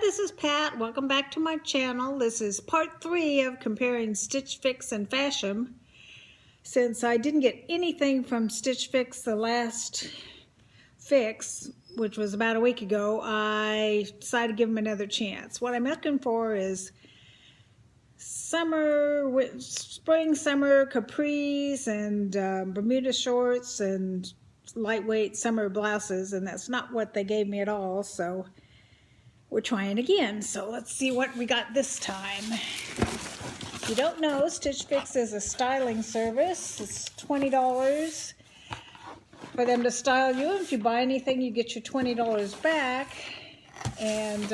this is Pat. Welcome back to my channel. This is part 3 of comparing Stitch Fix and Fashom. Since I didn't get anything from Stitch Fix the last fix, which was about a week ago, I decided to give them another chance. What I'm looking for is spring, summer capris and Bermuda shorts and lightweight summer blouses, and that's not what they gave me at all, so we're trying again. So let's see what we got this time. If you don't know, Stitch Fix is a styling service. It's $20 for them to style you. If you buy anything, you get your $20 back. And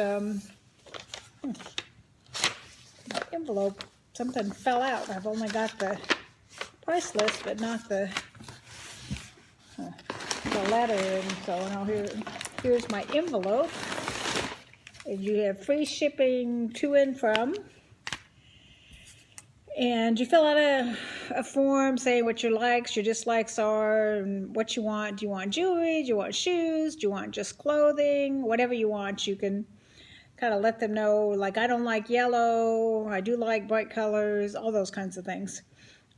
my envelope, something fell out. I've only got the price list, but not the letter. And so now here's my envelope. And you have free shipping to and from. And you fill out a form saying what your likes, your dislikes are, and what you want. Do you want jewelry? Do you want shoes? Do you want just clothing? Whatever you want, you can kind of let them know, like, I don't like yellow, I do like bright colors, all those kinds of things.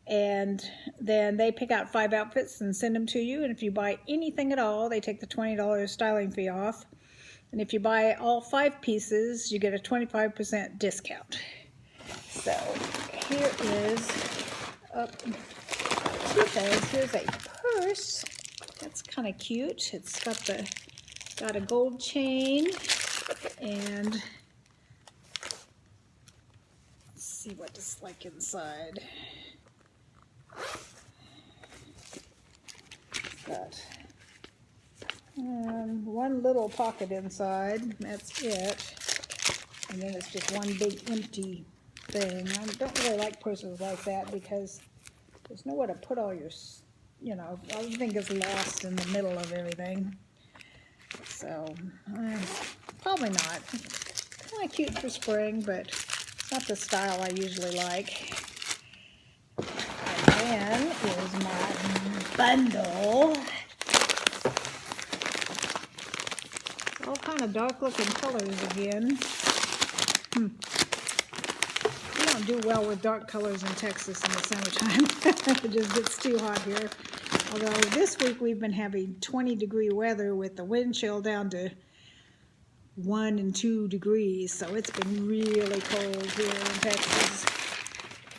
And then they pick out 5 outfits and send them to you. And if you buy anything at all, they take the $20 styling fee off. And if you buy all 5 pieces, you get a 25% discount. So here is 2 things. Here's a purse. That's kind of cute. It's got a gold chain, and let's see what it's like inside. It's got one little pocket inside, that's it, and then it's just one big empty thing. I don't really like purses like that because there's nowhere to put all your, everything gets lost in the middle of everything. So, probably not. Kind of cute for spring, but it's not the style I usually like. And then is my bundle. All kind of dark looking colors again. We don't do well with dark colors in Texas in the summertime. It just gets too hot here. Although this week we've been having 20-degree weather with the wind chill down to 1 and 2 degrees. So it's been really cold here in Texas,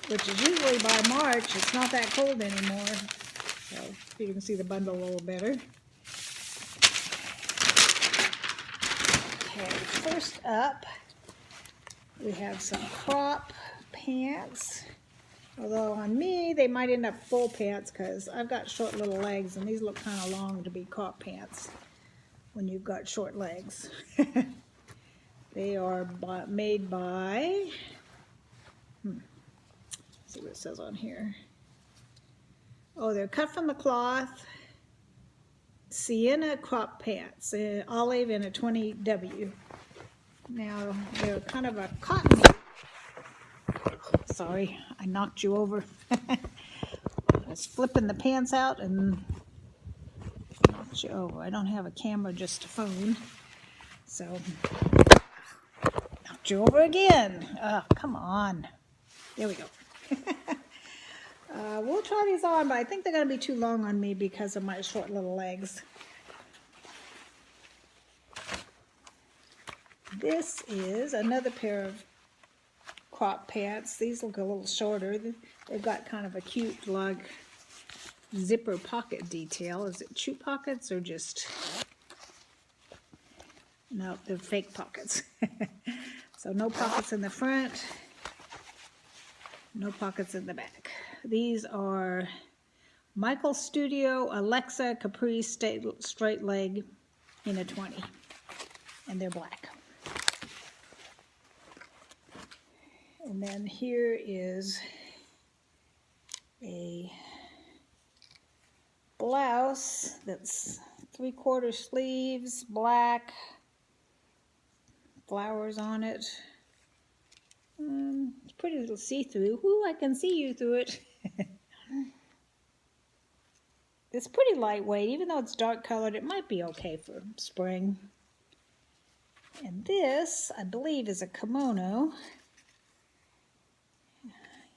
which is usually by March. It's not that cold anymore. So you can see the bundle a little better. Okay, first up, we have some crop pants. Although on me, they might end up full pants because I've got short little legs, and these look kind of long to be crop pants when you've got short legs. They are made by, let's see what it says on here. Oh, they're cut from the cloth. Sienna crop pants, olive and a 20W. Now, they're kind of a cotton. Sorry, I knocked you over. I was flipping the pants out and knocked you over. I don't have a camera, just a phone. So, knocked you over again. Oh, come on. There we go. We'll try these on, but I think they're going to be too long on me because of my short little legs. This is another pair of crop pants. These look a little shorter. They've got kind of a cute, like, zipper pocket detail. Is it chew pockets or just... No, they're fake pockets. So no pockets in the front, no pockets in the back. These are Michael Studio Alexa Capri straight leg in a 20, and they're black. And then here is a blouse that's 3/4 sleeves, black, flowers on it. It's pretty little see-through. Ooh, I can see you through it. It's pretty lightweight. Even though it's dark colored, it might be okay for spring. And this, I believe, is a kimono.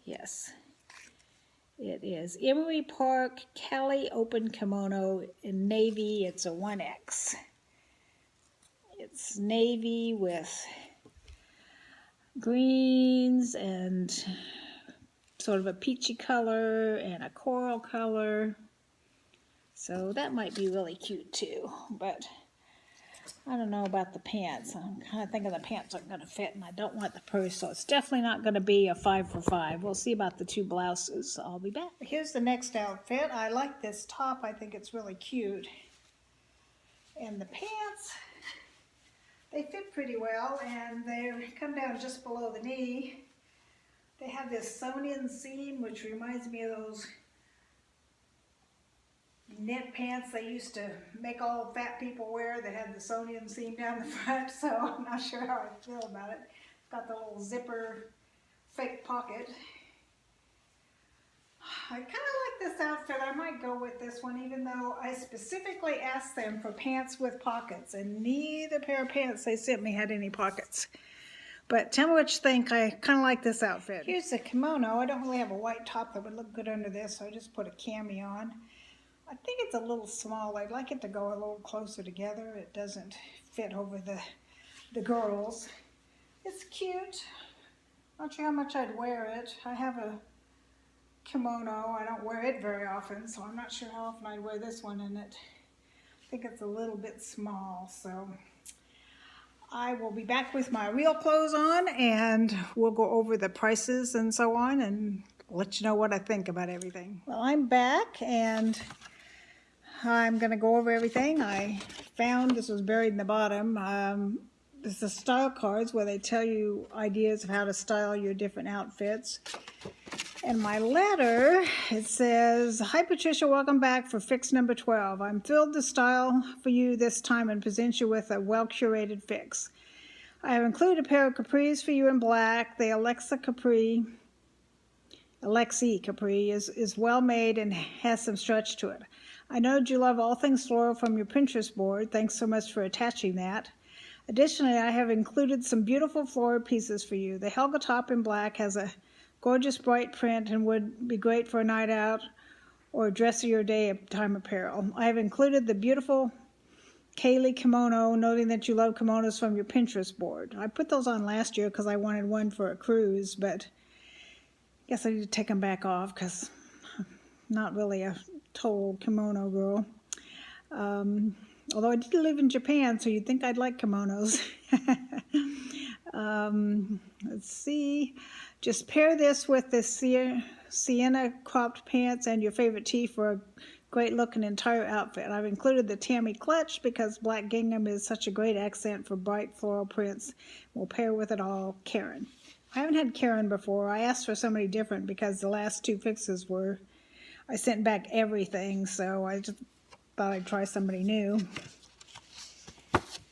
Yes, it is. Emery Park Cali Open Kimono in navy. It's a 1X. It's navy with greens and sort of a peachy color and a coral color. So that might be really cute too, but I don't know about the pants. I'm kind of thinking the pants aren't going to fit, and I don't want the purse, so it's definitely not going to be a 5 for 5. We'll see about the 2 blouses. I'll be back. Here's the next outfit. I like this top. I think it's really cute. And the pants, they fit pretty well, and they come down just below the knee. They have this sewn-in seam, which reminds me of those knit pants they used to make all fat people wear that had the sewn-in seam down the front, so I'm not sure how I feel about it. Got the little zipper fake pocket. I kind of like this outfit. I might go with this one, even though I specifically asked them for pants with pockets, and neither pair of pants they sent me had any pockets. But tell me what you think. I kind of like this outfit. Here's the kimono. I don't really have a white top that would look good under this, so I just put a cami on. I think it's a little small. I'd like it to go a little closer together. It doesn't fit over the girls. It's cute. Not sure how much I'd wear it. I have a kimono. I don't wear it very often, so I'm not sure how often I'd wear this one in it. I think it's a little bit small, so I will be back with my real clothes on, and we'll go over the prices and so on, and let you know what I think about everything. Well, I'm back, and I'm going to go over everything. I found, this was buried in the bottom, this is the style cards where they tell you ideas of how to style your different outfits. And my letter, it says, "Hi Patricia, welcome back for fix number 12. I'm thrilled to style for you this time and present you with a well-curated fix. I have included a pair of capris for you in black. The Alexi capri is well made and has some stretch to it. I know that you love all things floral from your Pinterest board. Thanks so much for attaching that. Additionally, I have included some beautiful floral pieces for you. The Helga top in black has a gorgeous bright print and would be great for a night out or dress of your day time apparel. I have included the beautiful Kaylee kimono, noting that you love kimonos from your Pinterest board. I put those on last year because I wanted one for a cruise, but I guess I need to take them back off because I'm not really a total kimono girl. Although I did live in Japan, so you'd think I'd like kimonos. Let's see. Just pair this with the sienna cropped pants and your favorite tee for a great looking entire outfit. I've included the Tammy clutch because black gingham is such a great accent for bright floral prints. We'll pair with it all. Karen." I haven't had Karen before. I asked for somebody different because the last 2 fixes were, I sent back everything, so I just thought I'd try somebody new.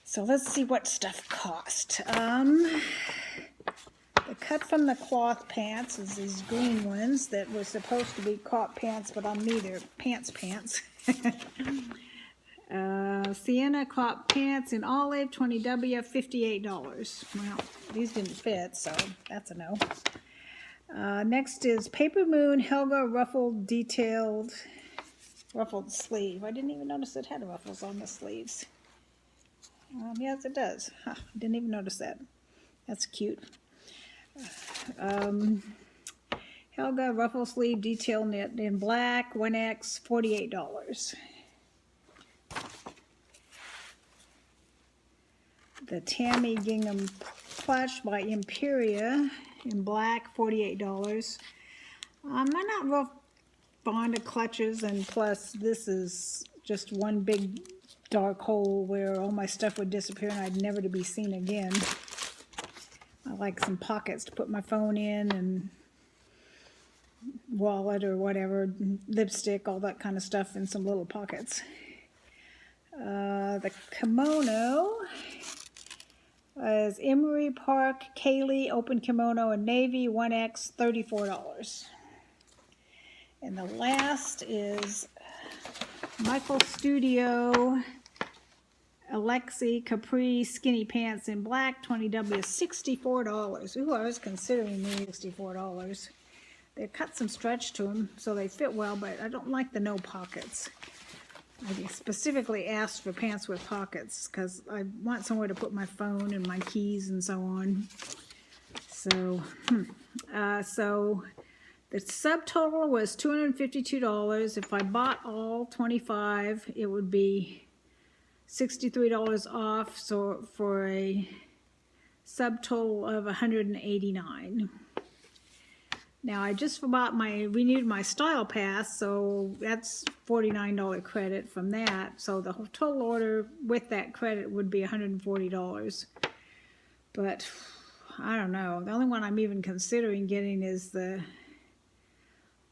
So let's see what stuff cost. The cut from the cloth pants is these green ones that were supposed to be crop pants, but on me they're pants. Sienna crop pants in olive, 20W, $58. Well, these didn't fit, so that's a no. Next is Paper Moon Helga ruffled sleeve. I didn't even notice it had ruffles on the sleeves. Yes, it does. Huh, didn't even notice that. That's cute. Helga ruffle sleeve detail knit in black, 1X, $48. The Tammy gingham clutch by Imperia in black, $48. I'm not real fond of clutches, and plus this is just one big dark hole where all my stuff would disappear and I'd never to be seen again. I like some pockets to put my phone in and wallet or whatever, lipstick, all that kind of stuff in some little pockets. The kimono is Emery Park Kaylee open kimono in navy, 1X, $34. And the last is Michael Studio Alexi Capri skinny pants in black, 20W, $64. Ooh, I was considering these $64. They cut some stretch to them, so they fit well, but I don't like the no pockets. I specifically asked for pants with pockets because I want somewhere to put my phone and my keys and so on. So, so the subtotal was $252. If I bought all 25, it would be $63 off, so for a subtotal of $189. Now I just renewed my Style Pass, so that's $49 credit from that. So the total order with that credit would be $140. But I don't know. The only one I'm even considering getting is the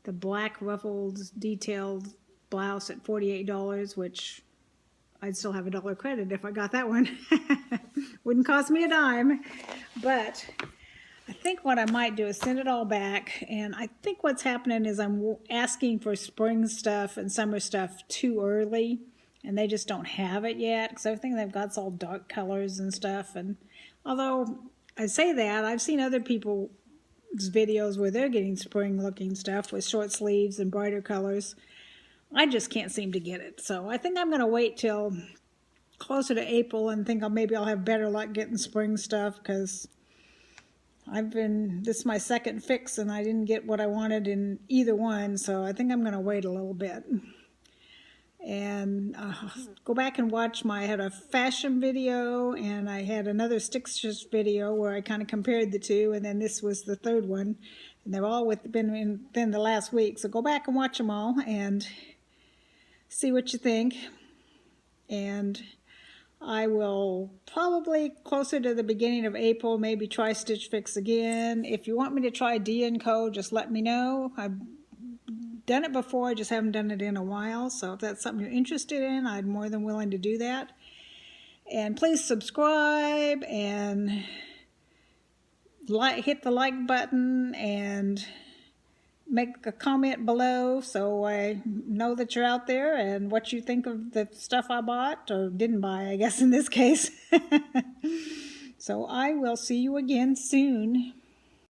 black ruffled detailed blouse at $48, which I'd still have $1 credit if I got that one. Wouldn't cost me a dime. But I think what I might do is send it all back, and I think what's happening is I'm asking for spring stuff and summer stuff too early, and they just don't have it yet, because everything they've got is all dark colors and stuff. And although I say that, I've seen other people's videos where they're getting spring looking stuff with short sleeves and brighter colors. I just can't seem to get it. So I think I'm going to wait till closer to April and think maybe I'll have better luck getting spring stuff, because this is my second fix and I didn't get what I wanted in either one, so I think I'm going to wait a little bit. And go back and watch I had a Fashom video, and I had another Stitches video where I kind of compared the two, and then this was the third one, and they've all been within the last week. So go back and watch them all and see what you think. And I will probably closer to the beginning of April maybe try Stitch Fix again. If you want me to try D&Co, just let me know. I've done it before, I just haven't done it in a while. So if that's something you're interested in, I'm more than willing to do that. And please subscribe and hit the like button and make a comment below so I know that you're out there and what you think of the stuff I bought, or didn't buy, I guess in this case. So I will see you again soon.